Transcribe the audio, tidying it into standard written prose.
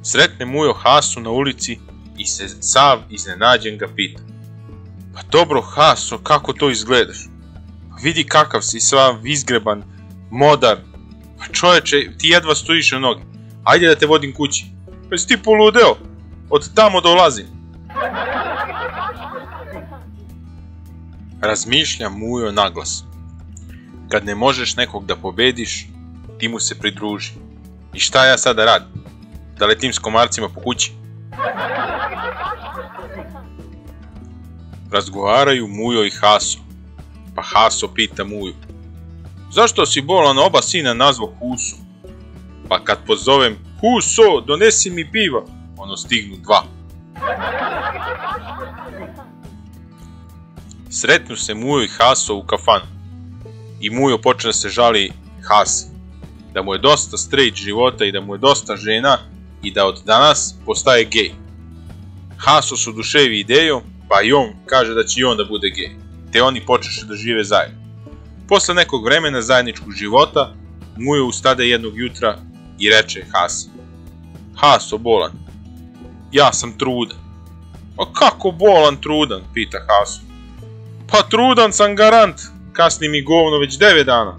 Sretne Mujo Hasu na ulici i se sav iznenađen ga pita. Pa dobro, Haso, kako to izgledaš? Pa vidi kakav si, sva izgreban, modar. Pa čoveče, ti jedva stojiš na noge. Ajde da te vodim kući. Pa jesi ti poludeo? Od tamo dolazim. Razmišlja Mujo naglas. Kad ne možeš nekog da pobediš, ti mu se pridruži. I šta ja sada radim? Da letim s komarcima po kući? Razgovaraju Mujo i Haso. Pa Haso pita Muju. Zašto si bolan oba sina nazvao Huso? Pa kad pozovem Huso, donesi mi piva, ono stignu dva. Sretnu se Mujo i Haso u kafanu. I Mujo počne da se žali Hasi. Da mu je dosta straight života i da mu je dosta žena i da od danas postaje gej. Haso se oduševi idejom, pa i on kaže da će i on da bude gej. Te oni počeše da žive zajedno. Posle nekog vremena zajedničkog života, Mujo ustade jednog jutra i reče Hasi. Haso, bolan. Ja sam trudan. A kako bolan trudan, pita Haso. Pa trudan sam garant, kasni mi govno već 9 dana.